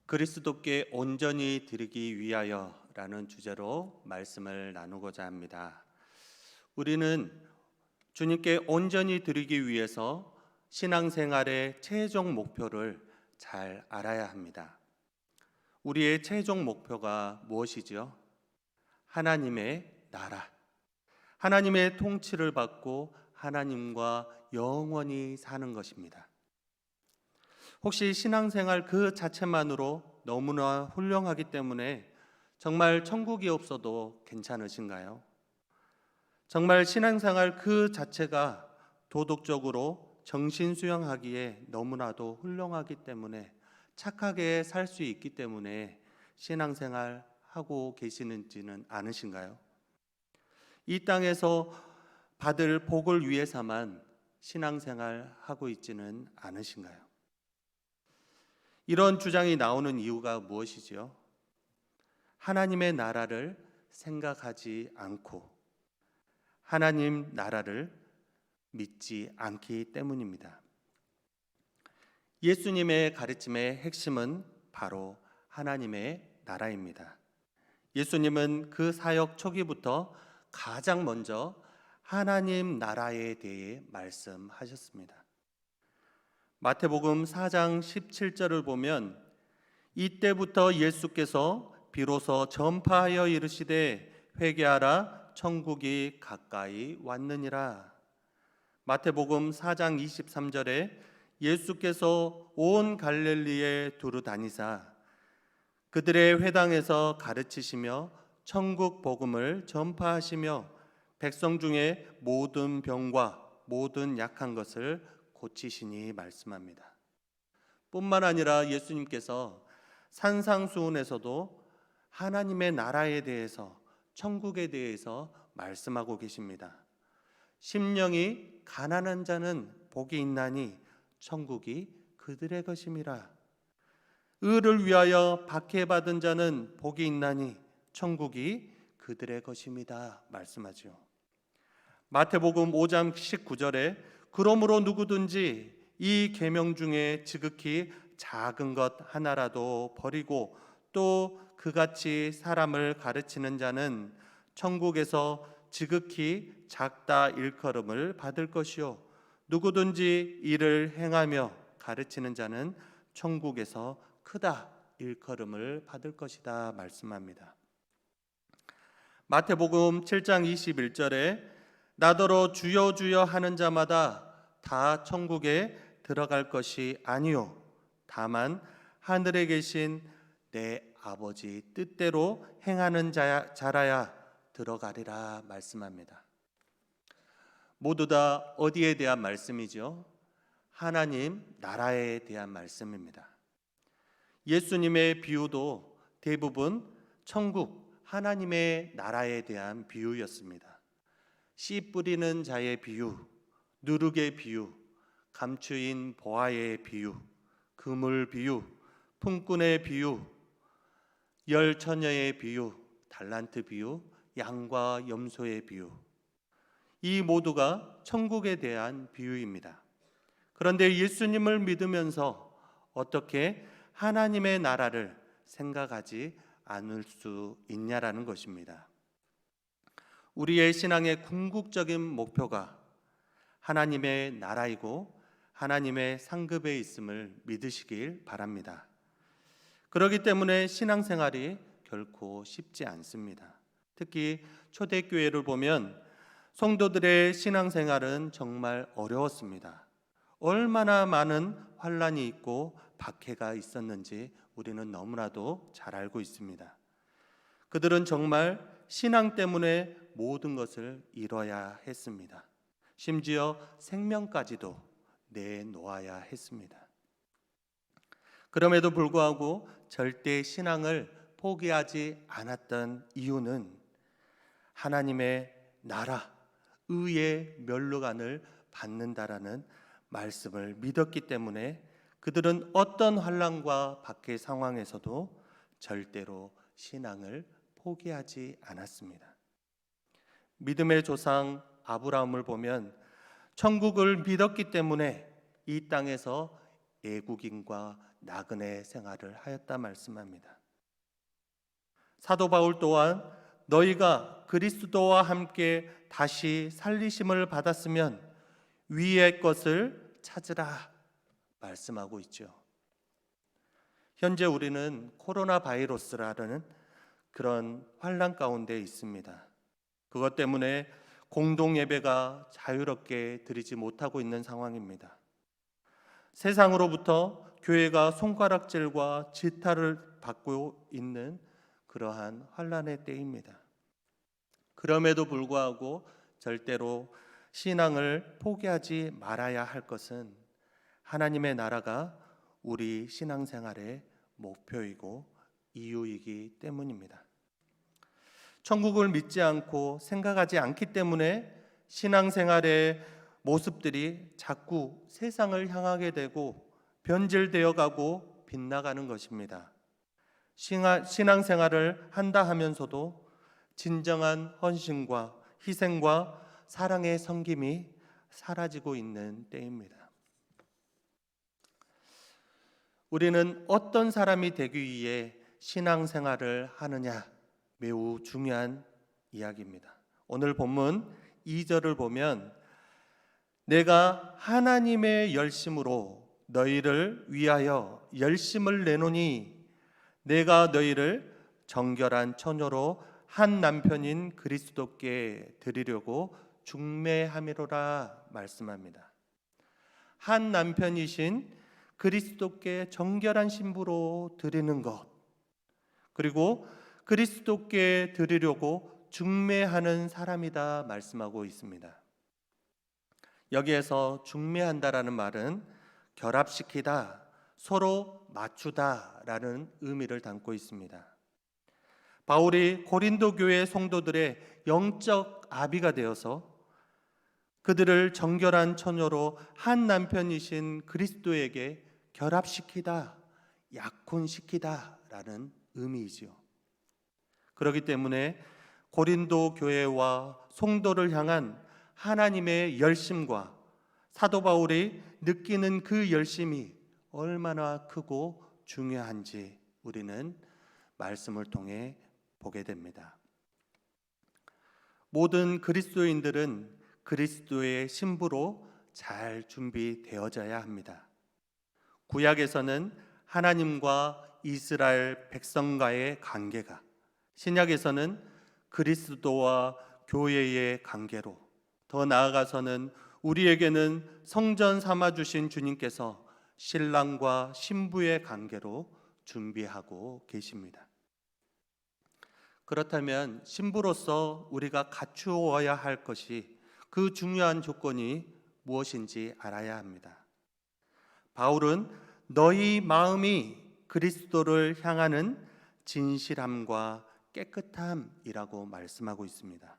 그리스도께 온전히 드리기 위하여라는 주제로 말씀을 나누고자 합니다. 우리는 주님께 온전히 드리기 위해서 신앙생활의 최종 목표를 잘 알아야 합니다. 우리의 최종 목표가 무엇이죠? 하나님의 나라, 하나님의 통치를 받고 하나님과 영원히 사는 것입니다. 혹시 신앙생활 그 자체만으로 너무나 훌륭하기 때문에 정말 천국이 없어도 괜찮으신가요? 정말 신앙생활 그 자체가 도덕적으로 정신수양하기에 너무나도 훌륭하기 때문에 착하게 살 수 있기 때문에 신앙생활 하고 계시는지는 않으신가요? 이 땅에서 받을 복을 위해서만 신앙생활 하고 있지는 않으신가요? 이런 주장이 나오는 이유가 무엇이지요? 하나님의 나라를 생각하지 않고 하나님 나라를 믿지 않기 때문입니다. 예수님의 가르침의 핵심은 바로 하나님의 나라입니다. 예수님은 그 사역 초기부터 가장 먼저 하나님 나라에 대해 말씀하셨습니다. 마태복음 4장 17절을 보면 이때부터 예수께서 비로소 전파하여 이르시되 회개하라 천국이 가까이 왔느니라. 마태복음 4장 23절에 예수께서 온 갈릴리에 두루 다니사 그들의 회당에서 가르치시며 천국 복음을 전파하시며 백성 중에 모든 병과 모든 약한 것을 고치시니 말씀합니다. 뿐만 아니라 예수님께서 산상수훈에서도 하나님의 나라에 대해서 천국에 대해서 말씀하고 계십니다. 심령이 가난한 자는 복이 있나니 천국이 그들의 것임이라. 의를 위하여 박해받은 자는 복이 있나니 천국이 그들의 것입니다. 말씀하죠. 마태복음 5장 19절에 그러므로 누구든지 이 계명 중에 지극히 작은 것 하나라도 버리고 또 그같이 사람을 가르치는 자는 천국에서 지극히 작다 일컬음을 받을 것이요 누구든지 이를 행하며 가르치는 자는 천국에서 크다 일컬음을 받을 것이다 말씀합니다. 마태복음 7장 21절에 나더러 주여 주여 하는 자마다 다 천국에 들어갈 것이 아니요 다만 하늘에 계신 내 아버지 뜻대로 행하는 자라야 들어가리라 말씀합니다. 모두 다 어디에 대한 말씀이죠? 하나님 나라에 대한 말씀입니다. 예수님의 비유도 대부분 천국 하나님의 나라에 대한 비유였습니다. 씨 뿌리는 자의 비유, 누룩의 비유, 감추인 보화의 비유, 그물 비유, 품꾼의 비유, 열 처녀의 비유, 달란트 비유, 양과 염소의 비유. 이 모두가 천국에 대한 비유입니다. 그런데 예수님을 믿으면서 어떻게 하나님의 나라를 생각하지 않을 수 있냐라는 것입니다. 우리의 신앙의 궁극적인 목표가 하나님의 나라이고 하나님의 상급에 있음을 믿으시길 바랍니다. 그렇기 때문에 신앙생활이 결코 쉽지 않습니다. 특히 초대교회를 보면 성도들의 신앙생활은 정말 어려웠습니다. 얼마나 많은 환난이 있고 박해가 있었는지 우리는 너무나도 잘 알고 있습니다. 그들은 정말 신앙 때문에 모든 것을 잃어야 했습니다. 심지어 생명까지도 내놓아야 했습니다. 그럼에도 불구하고 절대 신앙을 포기하지 않았던 이유는 하나님의 나라, 의의 멸류관을 받는다라는 말씀을 믿었기 때문에 그들은 어떤 환난과 박해 상황에서도 절대로 신앙을 포기하지 않았습니다. 믿음의 조상 아브라함을 보면 천국을 믿었기 때문에 이 땅에서 애국인과 나그네 생활을 하였다 말씀합니다. 사도 바울 또한 너희가 그리스도와 함께 다시 살리심을 받았으면 위의 것을 찾으라 말씀하고 있죠. 현재 우리는 코로나 바이러스라는 그런 환난 가운데 있습니다. 그것 때문에 공동 예배가 자유롭게 드리지 못하고 있는 상황입니다. 세상으로부터 교회가 손가락질과 질타를 받고 있는 그러한 환난의 때입니다. 그럼에도 불구하고 절대로 신앙을 포기하지 말아야 할 것은 하나님의 나라가 우리 신앙생활의 목표이고 이유이기 때문입니다. 천국을 믿지 않고 생각하지 않기 때문에 신앙생활의 모습들이 자꾸 세상을 향하게 되고 변질되어 가고 빗나가는 것입니다. 신앙생활을 한다 하면서도 진정한 헌신과 희생과 사랑의 섬김이 사라지고 있는 때입니다. 우리는 어떤 사람이 되기 위해 신앙생활을 하느냐 매우 중요한 이야기입니다. 오늘 본문 2절을 보면 내가 하나님의 열심으로 너희를 위하여 열심을 내노니 내가 너희를 정결한 처녀로 한 남편인 그리스도께 드리려고 중매함이로라 말씀합니다. 한 남편이신 그리스도께 정결한 신부로 드리는 것, 그리고 그리스도께 드리려고 중매하는 사람이다 말씀하고 있습니다. 여기에서 중매한다라는 말은 결합시키다, 서로 맞추다라는 의미를 담고 있습니다. 바울이 고린도 교회 성도들의 영적 아비가 되어서 그들을 정결한 처녀로 한 남편이신 그리스도에게 결합시키다, 약혼시키다라는 의미이지요. 그렇기 때문에 고린도 교회와 성도를 향한 하나님의 열심과 사도 바울이 느끼는 그 열심이 얼마나 크고 중요한지 우리는 말씀을 통해 보게 됩니다. 모든 그리스도인들은 그리스도의 신부로 잘 준비되어져야 합니다. 구약에서는 하나님과 이스라엘 백성과의 관계가, 신약에서는 그리스도와 교회의 관계로, 더 나아가서는 우리에게는 성전 삼아주신 주님께서 신랑과 신부의 관계로 준비하고 계십니다. 그렇다면 신부로서 우리가 갖추어야 할 것이, 그 중요한 조건이 무엇인지 알아야 합니다. 바울은 너희 마음이 그리스도를 향하는 진실함과 깨끗함이라고 말씀하고 있습니다.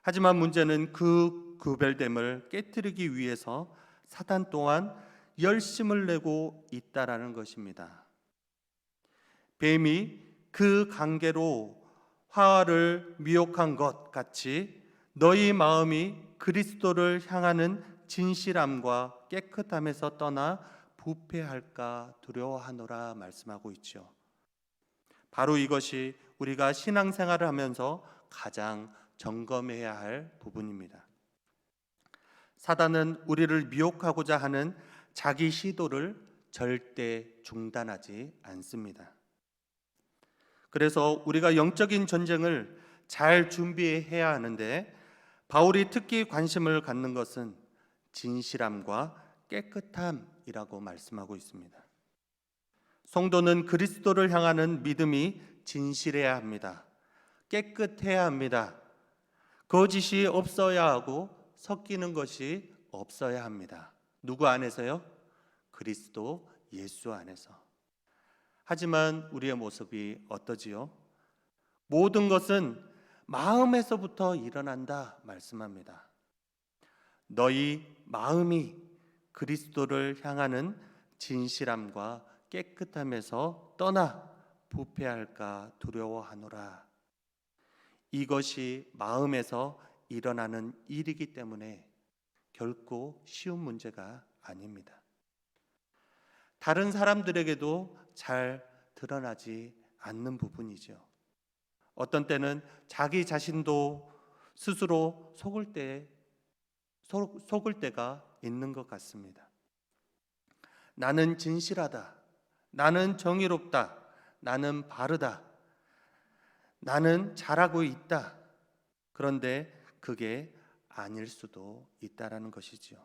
하지만 문제는 그 구별됨을 깨뜨리기 위해서 사탄 또한 열심을 내고 있다라는 것입니다. 뱀이 그 관계로 화를 미혹한 것 같이 너희 마음이 그리스도를 향하는 진실함과 깨끗함에서 떠나 부패할까 두려워하노라 말씀하고 있죠. 바로 이것이 우리가 신앙생활을 하면서 가장 점검해야 할 부분입니다. 사단은 우리를 미혹하고자 하는 자기 시도를 절대 중단하지 않습니다. 그래서 우리가 영적인 전쟁을 잘 준비해야 하는데, 바울이 특히 관심을 갖는 것은 진실함과 깨끗함이라고 말씀하고 있습니다. 성도는 그리스도를 향하는 믿음이 진실해야 합니다. 깨끗해야 합니다. 거짓이 없어야 하고 섞이는 것이 없어야 합니다. 누구 안에서요? 그리스도 예수 안에서. 하지만 우리의 모습이 어떠지요? 모든 것은 마음에서부터 일어난다 말씀합니다. 너희 마음이 그리스도를 향하는 진실함과 깨끗함에서 떠나 부패할까 두려워하노라. 이것이 마음에서 일어나는 일이기 때문에 결코 쉬운 문제가 아닙니다. 다른 사람들에게도 잘 드러나지 않는 부분이죠. 어떤 때는 자기 자신도 스스로 속을 때가 있는 것 같습니다. 나는 진실하다. 나는 정의롭다. 나는 바르다. 나는 잘하고 있다. 그런데 그게 아닐 수도 있다라는 것이지요.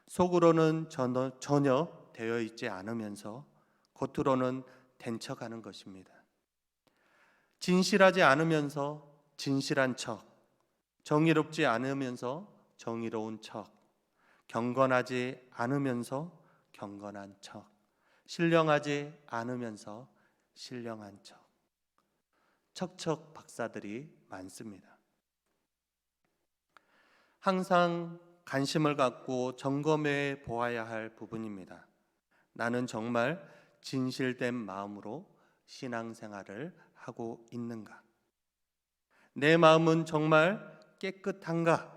속으로는 전혀 되어 있지 않으면서 겉으로는 된 척하는 것입니다. 진실하지 않으면서 진실한 척, 정의롭지 않으면서 정의로운 척, 경건하지 않으면서 경건한 척, 신령하지 않으면서 신령한 척, 척척 박사들이 많습니다. 항상 관심을 갖고 점검해 보아야 할 부분입니다. 나는 정말 진실된 마음으로 신앙생활을 하고 있는가? 내 마음은 정말 깨끗한가?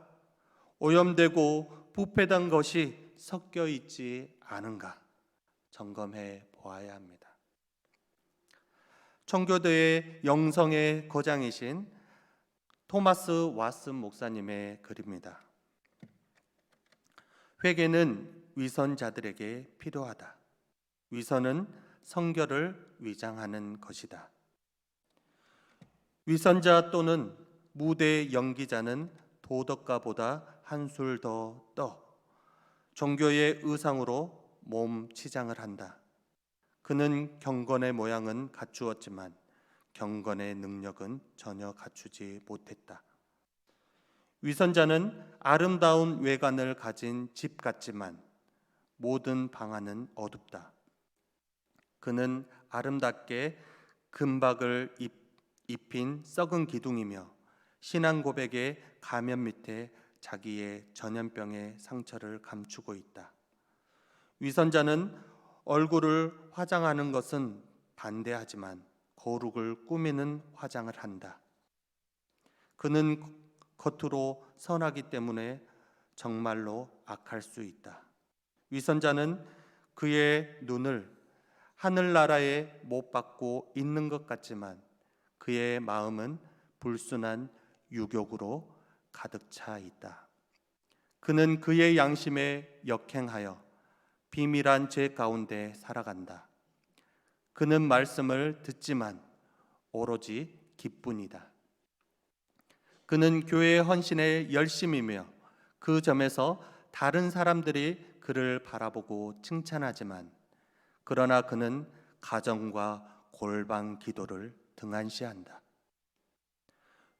오염되고 부패된 것이 섞여 있지 않은가? 점검해 보아야 합니다. 청교도의 영성의 거장이신 토마스 왓슨 목사님의 글입니다. 회개는 위선자들에게 필요하다. 위선은 성결을 위장하는 것이다. 위선자 또는 무대 연기자는 도덕가보다 한술 더 떠 종교의 의상으로 몸 치장을 한다. 그는 경건의 모양은 갖추었지만 경건의 능력은 전혀 갖추지 못했다. 위선자는 아름다운 외관을 가진 집 같지만 모든 방 안은 어둡다. 그는 아름답게 금박을 입힌 썩은 기둥이며 신앙 고백의 가면 밑에 자기의 전염병의 상처를 감추고 있다. 위선자는 얼굴을 화장하는 것은 반대하지만 거룩을 꾸미는 화장을 한다. 그는 겉으로 선하기 때문에 정말로 악할 수 있다. 위선자는 그의 눈을 하늘나라에 못 받고 있는 것 같지만 그의 마음은 불순한 유욕으로 가득 차 있다. 그는 그의 양심에 역행하여 비밀한 죄 가운데 살아간다. 그는 말씀을 듣지만 오로지 기뿐이다. 그는 교회 헌신에 열심이며 그 점에서 다른 사람들이 그를 바라보고 칭찬하지만 그러나 그는 가정과 골방 기도를 등한시한다.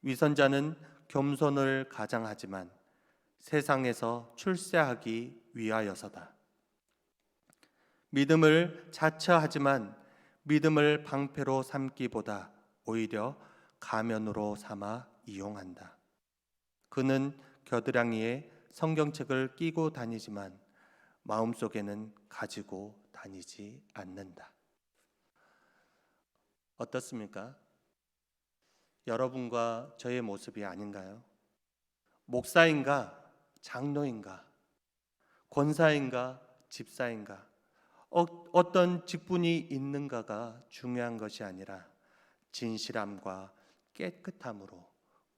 위선자는 겸손을 가장하지만 세상에서 출세하기 위하여서다. 믿음을 자처하지만 믿음을 방패로 삼기보다 오히려 가면으로 삼아 이용한다. 그는 겨드랑이에 성경책을 끼고 다니지만 마음속에는 가지고 다니지 않는다. 어떻습니까? 여러분과 저의 모습이 아닌가요? 목사인가? 장로인가? 권사인가? 집사인가? 어떤 직분이 있는가가 중요한 것이 아니라 진실함과 깨끗함으로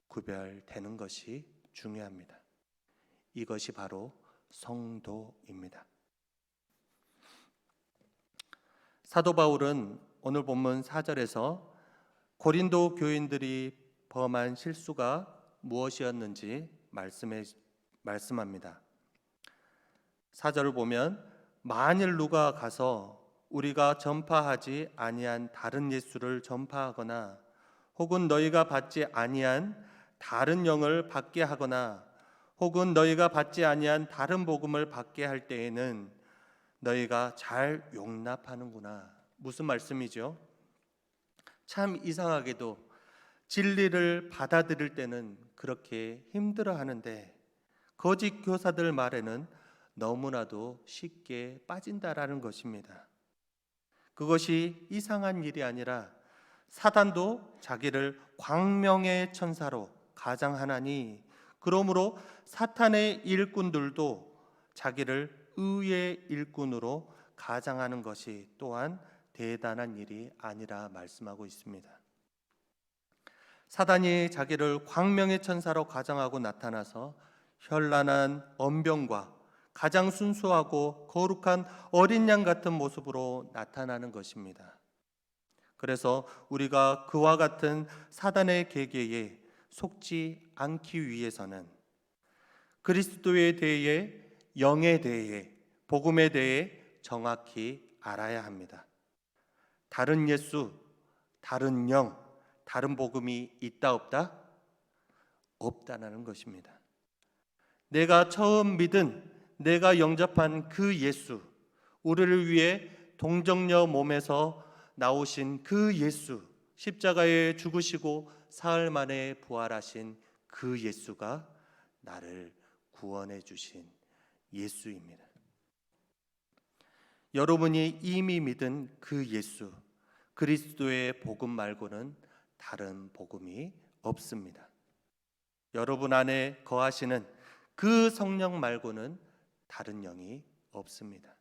구별되는 것이 중요합니다. 이것이 바로 성도입니다. 사도 바울은 오늘 본문 4절에서 고린도 교인들이 범한 실수가 무엇이었는지 말씀합니다. 4절을 보면 만일 누가 가서 우리가 전파하지 아니한 다른 예수를 전파하거나 혹은 너희가 받지 아니한 다른 영을 받게 하거나 혹은 너희가 받지 아니한 다른 복음을 받게 할 때에는 너희가 잘 용납하는구나. 무슨 말씀이죠? 참 이상하게도 진리를 받아들일 때는 그렇게 힘들어하는데 거짓 교사들 말에는 너무나도 쉽게 빠진다라는 것입니다. 그것이 이상한 일이 아니라 사단도 자기를 광명의 천사로 가장하나니 그러므로 사탄의 일꾼들도 자기를 의의 일꾼으로 가장하는 것이 또한 대단한 일이 아니라 말씀하고 있습니다. 사단이 자기를 광명의 천사로 가장하고 나타나서 현란한 언병과 가장 순수하고 거룩한 어린 양 같은 모습으로 나타나는 것입니다. 그래서 우리가 그와 같은 사단의 계계에 속지 않기 위해서는 그리스도에 대해, 영에 대해, 복음에 대해 정확히 알아야 합니다. 다른 예수, 다른 영, 다른 복음이 있다 없다? 없다는 것입니다. 내가 처음 믿은, 내가 영접한 그 예수, 우리를 위해 동정녀 몸에서 나오신 그 예수, 십자가에 죽으시고 사흘 만에 부활하신 그 예수가 나를 구원해 주신 예수입니다. 여러분이 이미 믿은 그 예수, 그리스도의 복음 말고는 다른 복음이 없습니다. 여러분 안에 거하시는 그 성령 말고는 다른 영이 없습니다.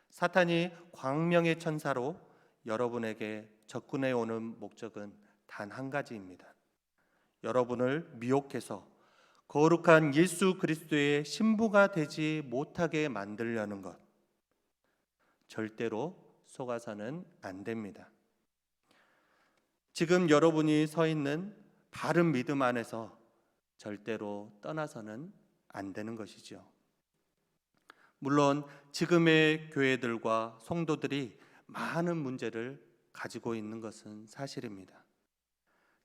사탄이 광명의 천사로 여러분에게 접근해 오는 목적은 단 한 가지입니다. 여러분을 미혹해서 거룩한 예수 그리스도의 신부가 되지 못하게 만들려는 것, 절대로 속아서는 안 됩니다. 지금 여러분이 서 있는 바른 믿음 안에서 절대로 떠나서는 안 되는 것이죠. 물론 지금의 교회들과 성도들이 많은 문제를 가지고 있는 것은 사실입니다.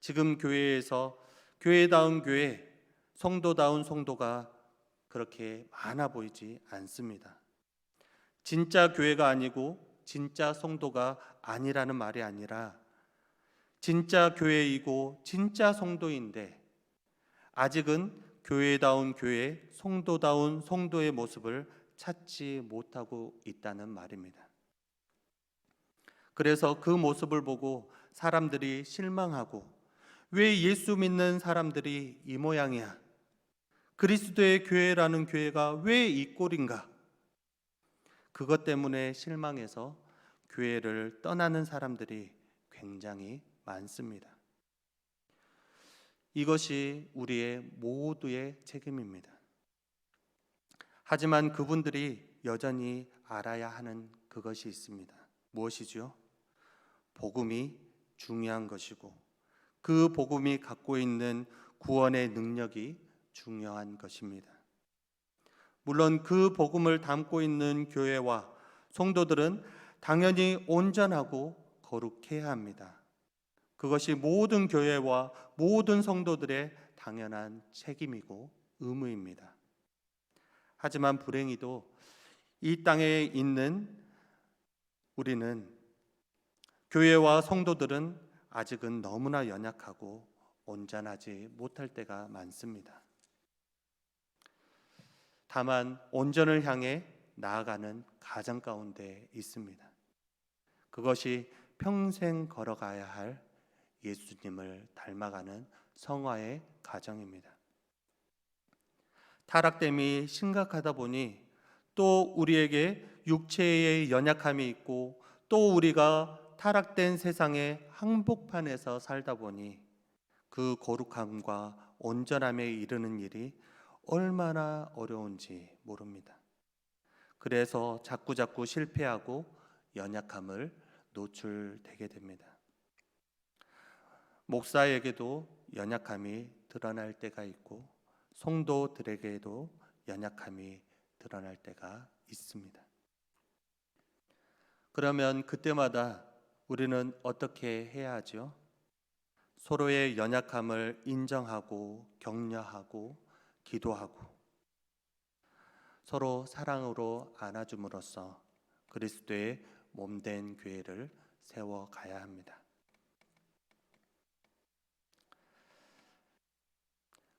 지금 교회에서 교회다운 교회, 성도다운 성도가 그렇게 많아 보이지 않습니다. 진짜 교회가 아니고 진짜 성도가 아니라는 말이 아니라 진짜 교회이고 진짜 성도인데 아직은 교회다운 교회, 성도다운 성도의 모습을 찾지 못하고 있다는 말입니다. 그래서 그 모습을 보고 사람들이 실망하고 왜 예수 믿는 사람들이 이 모양이야? 그리스도의 교회라는 교회가 왜 이 꼴인가? 그것 때문에 실망해서 교회를 떠나는 사람들이 굉장히 많습니다. 이것이 우리의 모두의 책임입니다. 하지만 그분들이 여전히 알아야 하는 그것이 있습니다. 무엇이죠? 복음이 중요한 것이고 그 복음이 갖고 있는 구원의 능력이 중요한 것입니다. 물론 그 복음을 담고 있는 교회와 성도들은 당연히 온전하고 거룩해야 합니다. 그것이 모든 교회와 모든 성도들의 당연한 책임이고 의무입니다. 하지만 불행히도 이 땅에 있는 우리는, 교회와 성도들은 아직은 너무나 연약하고 온전하지 못할 때가 많습니다. 다만 온전을 향해 나아가는 가장 가운데 있습니다. 그것이 평생 걸어가야 할 예수님을 닮아가는 성화의 과정입니다. 타락됨이 심각하다 보니 또 우리에게 육체의 연약함이 있고 또 우리가 타락된 세상의 한복판에서 살다 보니 그 거룩함과 온전함에 이르는 일이 얼마나 어려운지 모릅니다. 그래서 자꾸자꾸 실패하고 연약함을 노출되게 됩니다. 목사에게도 연약함이 드러날 때가 있고 성도들에게도 연약함이 드러날 때가 있습니다. 그러면 그때마다 우리는 어떻게 해야 하죠? 서로의 연약함을 인정하고 격려하고 기도하고 서로 사랑으로 안아줌으로써 그리스도의 몸된 교회를 세워가야 합니다.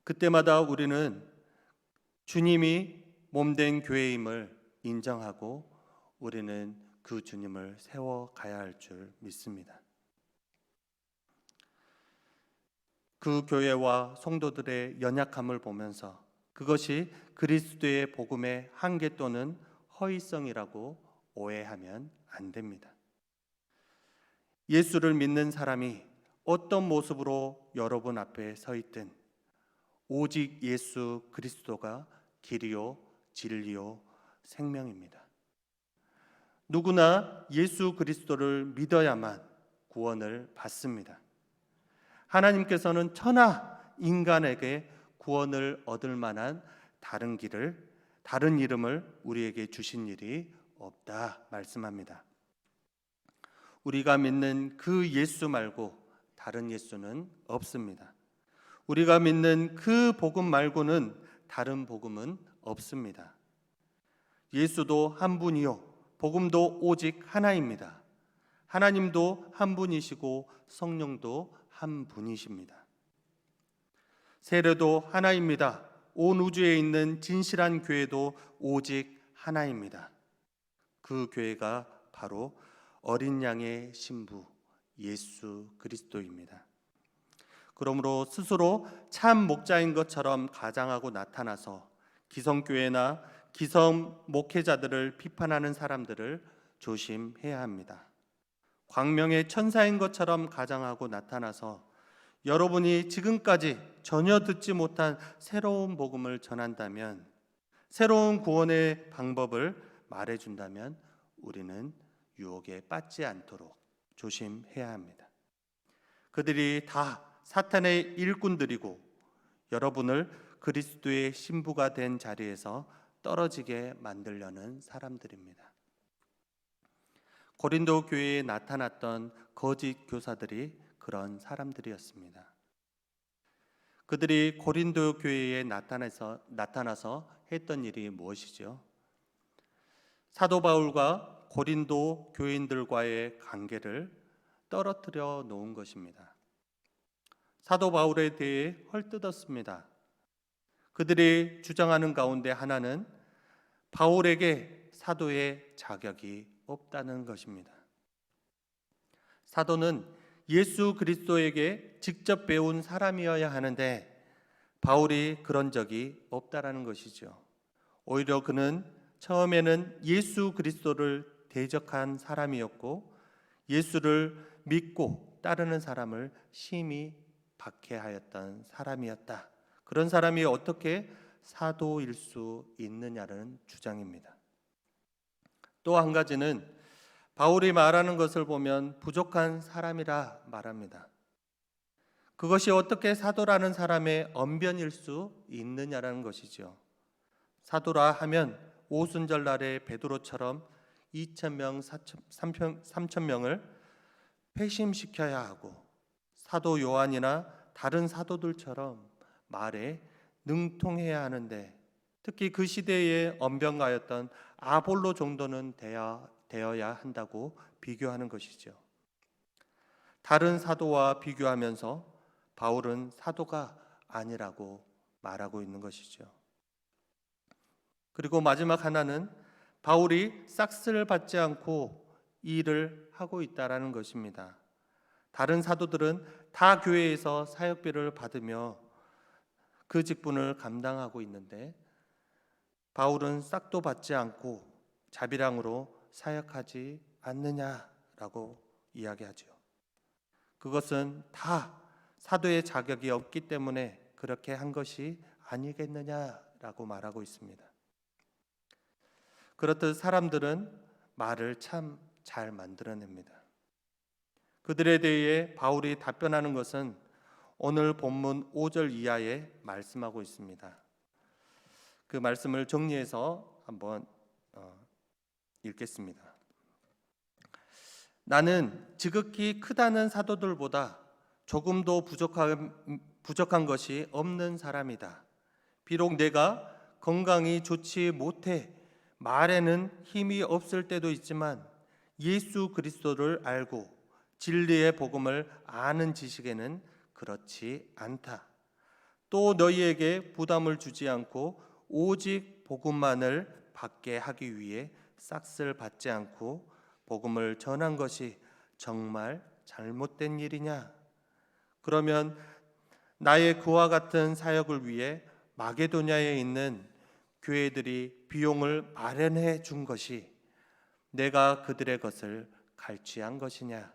그때마다 우리는 주님이 몸된 교회임을 인정하고 우리는 그 주님을 세워가야 할 줄 믿습니다. 그 교회와 성도들의 연약함을 보면서 그것이 그리스도의 복음의 한계 또는 허위성이라고 오해하면 안 됩니다. 예수를 믿는 사람이 어떤 모습으로 여러분 앞에 서 있든 오직 예수 그리스도가 길이요 진리요 생명입니다. 누구나 예수 그리스도를 믿어야만 구원을 받습니다. 하나님께서는 천하 인간에게 구원을 얻을 만한 다른 길을, 다른 이름을 우리에게 주신 일이 없다 말씀합니다. 우리가 믿는 그 예수 말고 다른 예수는 없습니다. 우리가 믿는 그 복음 말고는 다른 복음은 없습니다. 예수도 한 분이요 복음도 오직 하나입니다. 하나님도 한 분이시고 성령도 한 분이십니다. 세례도 하나입니다. 온 우주에 있는 진실한 교회도 오직 하나입니다. 그 교회가 바로 어린 양의 신부 예수 그리스도입니다. 그러므로 스스로 참 목자인 것처럼 가장하고 나타나서 기성교회나 기성 목회자들을 비판하는 사람들을 조심해야 합니다. 광명의 천사인 것처럼 가장하고 나타나서 여러분이 지금까지 전혀 듣지 못한 새로운 복음을 전한다면, 새로운 구원의 방법을 말해준다면 우리는 유혹에 빠지지 않도록 조심해야 합니다. 그들이 다 사탄의 일꾼들이고 여러분을 그리스도의 신부가 된 자리에서 떨어지게 만들려는 사람들입니다. 고린도 교회에 나타났던 거짓 교사들이 그런 사람들이었습니다. 그들이 고린도 교회에 나타나서 했던 일이 무엇이죠? 사도 바울과 고린도 교인들과의 관계를 떨어뜨려 놓은 것입니다. 사도 바울에 대해 헐뜯었습니다. 그들이 주장하는 가운데 하나는 바울에게 사도의 자격이 없다는 것입니다. 사도는 예수 그리스도에게 직접 배운 사람이어야 하는데 바울이 그런 적이 없다라는 것이죠. 오히려 그는 처음에는 예수 그리스도를 대적한 사람이었고 예수를 믿고 따르는 사람을 심히 박해하였던 사람이었다. 그런 사람이 어떻게 사도일 수 있느냐는 주장입니다. 또 한 가지는 바울이 말하는 것을 보면 부족한 사람이라 말합니다. 그것이 어떻게 사도라는 사람의 언변일 수 있느냐라는 것이죠. 사도라 하면 오순절날의 베드로처럼 2,000명, 3,000명을 회심시켜야 하고 사도 요한이나 다른 사도들처럼 말에 능통해야 하는데 특히 그 시대의 언변가였던 아볼로 정도는 되어야 한다고 비교하는 것이죠. 다른 사도와 비교하면서 바울은 사도가 아니라고 말하고 있는 것이죠. 그리고 마지막 하나는 바울이 싹스를 받지 않고 이 일을 하고 있다라는 것입니다. 다른 사도들은 다 교회에서 사역비를 받으며 그 직분을 감당하고 있는데 바울은 싹도 받지 않고 자비랑으로 사역하지 않느냐라고 이야기하죠. 그것은 다 사도의 자격이 없기 때문에 그렇게 한 것이 아니겠느냐라고 말하고 있습니다. 그렇듯 사람들은 말을 참 잘 만들어냅니다. 그들에 대해 바울이 답변하는 것은 오늘 본문 5절 이하에 말씀하고 있습니다. 그 말씀을 정리해서 한번 읽겠습니다. 나는 지극히 크다는 사도들보다 조금도 부족한 것이 없는 사람이다. 비록 내가 건강이 좋지 못해 말에는 힘이 없을 때도 있지만 예수 그리스도를 알고 진리의 복음을 아는 지식에는 그렇지 않다. 또 너희에게 부담을 주지 않고 오직 복음만을 받게 하기 위해 싹스를 받지 않고 복음을 전한 것이 정말 잘못된 일이냐? 그러면 나의 그와 같은 사역을 위해 마게도냐에 있는 교회들이 비용을 마련해 준 것이 내가 그들의 것을 갈취한 것이냐?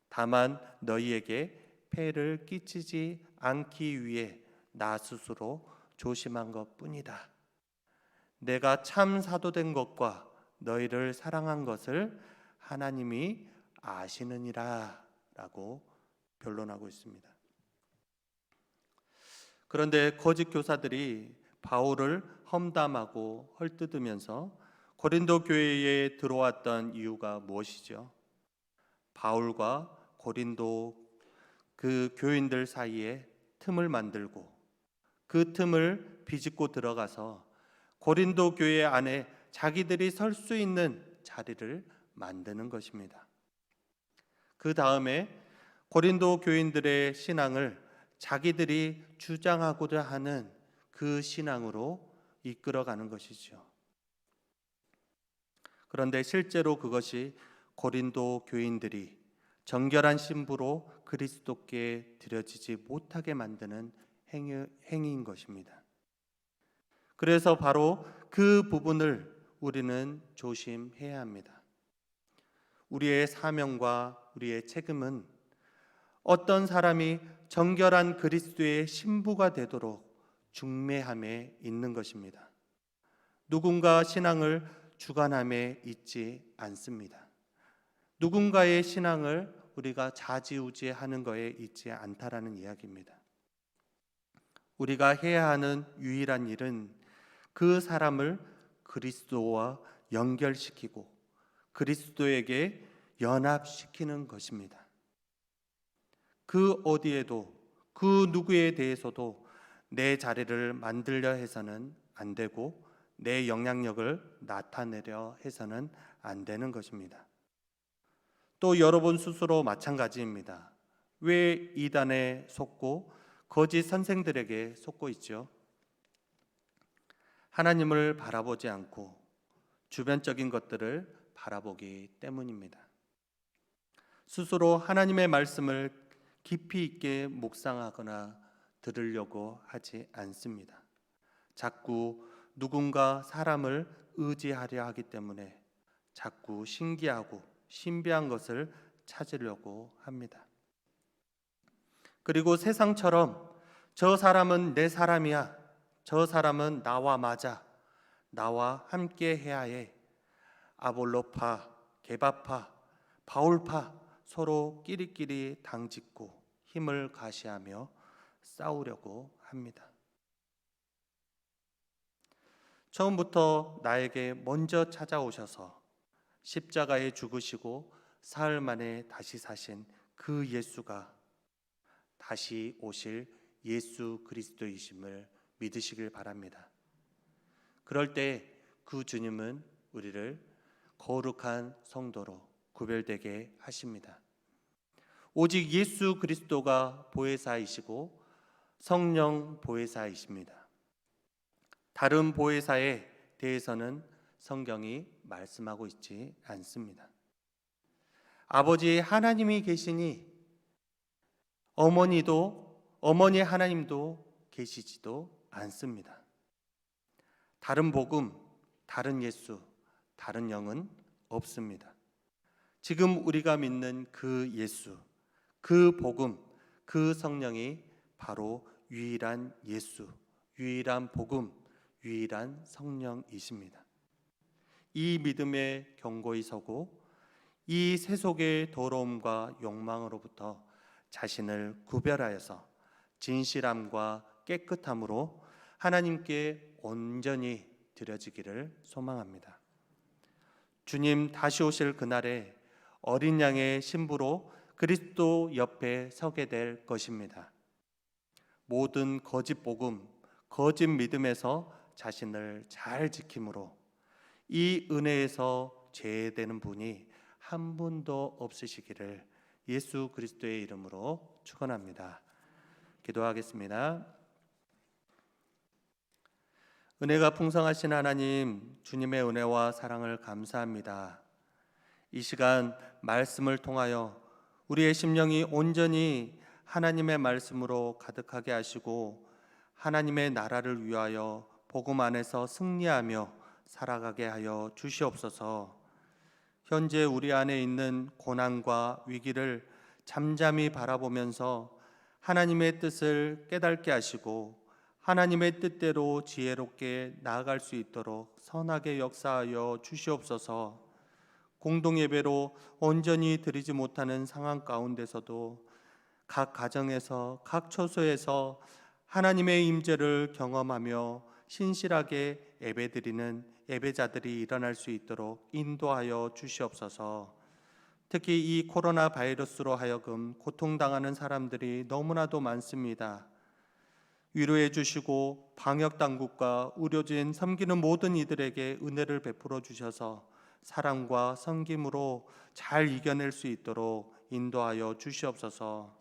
다만 너희에게 폐를 끼치지 않기 위해 나 스스로 조심한 것뿐이다. 내가 참 사도된 것과 너희를 사랑한 것을 하나님이 아시느니라 라고 변론하고 있습니다. 그런데 거짓 교사들이 바울을 험담하고 헐뜯으면서 고린도 교회에 들어왔던 이유가 무엇이죠? 바울과 고린도 그 교인들 사이에 틈을 만들고 그 틈을 비집고 들어가서 고린도 교회 안에 자기들이 설 수 있는 자리를 만드는 것입니다. 그 다음에 고린도 교인들의 신앙을 자기들이 주장하고자 하는 그 신앙으로 이끌어가는 것이죠. 그런데 실제로 그것이 고린도 교인들이 정결한 신부로 그리스도께 드려지지 못하게 만드는 행위인 것입니다. 그래서 바로 그 부분을 우리는 조심해야 합니다. 우리의 사명과 우리의 책임은 어떤 사람이 정결한 그리스도의 신부가 되도록 중매함에 있는 것입니다. 누군가 신앙을 주관함에 있지 않습니다. 누군가의 신앙을 우리가 좌지우지하는 것에 있지 않다라는 이야기입니다. 우리가 해야 하는 유일한 일은 그 사람을 그리스도와 연결시키고 그리스도에게 연합시키는 것입니다. 그 어디에도 그 누구에 대해서도 내 자리를 만들려 해서는 안 되고 내 영향력을 나타내려 해서는 안 되는 것입니다. 또 여러분 스스로 마찬가지입니다. 왜 이단에 속고 거짓 선생들에게 속고 있죠? 하나님을 바라보지 않고 주변적인 것들을 바라보기 때문입니다. 스스로 하나님의 말씀을 깊이 있게 묵상하거나 들으려고 하지 않습니다. 자꾸 누군가 사람을 의지하려 하기 때문에 자꾸 신기하고 신비한 것을 찾으려고 합니다. 그리고 세상처럼 저 사람은 내 사람이야, 저 사람은 나와 맞아, 나와 함께 해야 해, 아볼로파, 게바파, 바울파 서로 끼리끼리 당짓고 힘을 가시하며 싸우려고 합니다. 처음부터 나에게 먼저 찾아오셔서 십자가에 죽으시고 사흘 만에 다시 사신 그 예수가 다시 오실 예수 그리스도이심을 믿으시길 바랍니다. 그럴 때 그 주님은 우리를 거룩한 성도로 구별되게 하십니다. 오직 예수 그리스도가 보혜사이시고 성령 보혜사이십니다. 다른 보혜사에 대해서는 성경이 말씀하고 있지 않습니다. 아버지 하나님이 계시니 어머니 하나님도 계시지도 않습니다. 다른 복음, 다른 예수, 다른 영은 없습니다. 지금 우리가 믿는 그 예수, 그 복음, 그 성령이 바로 유일한 예수, 유일한 복음, 유일한 성령이십니다. 이 믿음에 견고히 서고 이 세속의 더러움과 욕망으로부터 자신을 구별하여서 진실함과 깨끗함으로 하나님께 온전히 드려지기를 소망합니다. 주님 다시 오실 그날에 어린 양의 신부로 그리스도 옆에 서게 될 것입니다. 모든 거짓 복음, 거짓 믿음에서 자신을 잘 지킴으로 이 은혜에서 제외되는 분이 한 분도 없으시기를 예수 그리스도의 이름으로 축원합니다. 기도하겠습니다. 은혜가 풍성하신 하나님, 주님의 은혜와 사랑을 감사합니다. 이 시간 말씀을 통하여 우리의 심령이 온전히 하나님의 말씀으로 가득하게 하시고 하나님의 나라를 위하여 복음 안에서 승리하며 살아가게 하여 주시옵소서. 현재 우리 안에 있는 고난과 위기를 잠잠히 바라보면서 하나님의 뜻을 깨닫게 하시고 하나님의 뜻대로 지혜롭게 나아갈 수 있도록 선하게 역사하여 주시옵소서. 공동예배로 온전히 드리지 못하는 상황 가운데서도 각 가정에서 각 처소에서 하나님의 임재를 경험하며 신실하게 예배드리는 예배자들이 일어날 수 있도록 인도하여 주시옵소서. 특히 이 코로나 바이러스로 하여금 고통당하는 사람들이 너무나도 많습니다. 위로해 주시고 방역 당국과 의료진 섬기는 모든 이들에게 은혜를 베풀어 주셔서 사랑과 섬김으로 잘 이겨낼 수 있도록 인도하여 주시옵소서.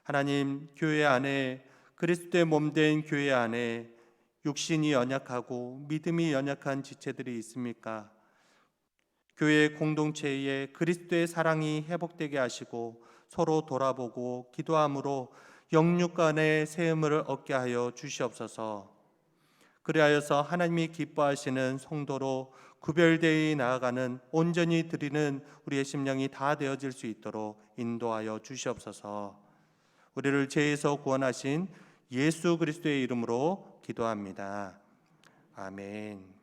하나님, 교회 안에 그리스도의 몸된 교회 안에 육신이 연약하고 믿음이 연약한 지체들이 있습니까? 교회 공동체에 그리스도의 사랑이 회복되게 하시고 서로 돌아보고 기도함으로 영육 간의 세움을 얻게 하여 주시옵소서. 그리하여서 하나님이 기뻐하시는 성도로 구별되어 나아가는 온전히 드리는 우리의 심령이 다 되어질 수 있도록 인도하여 주시옵소서. 우리를 죄에서 구원하신 예수 그리스도의 이름으로 기도합니다. 아멘.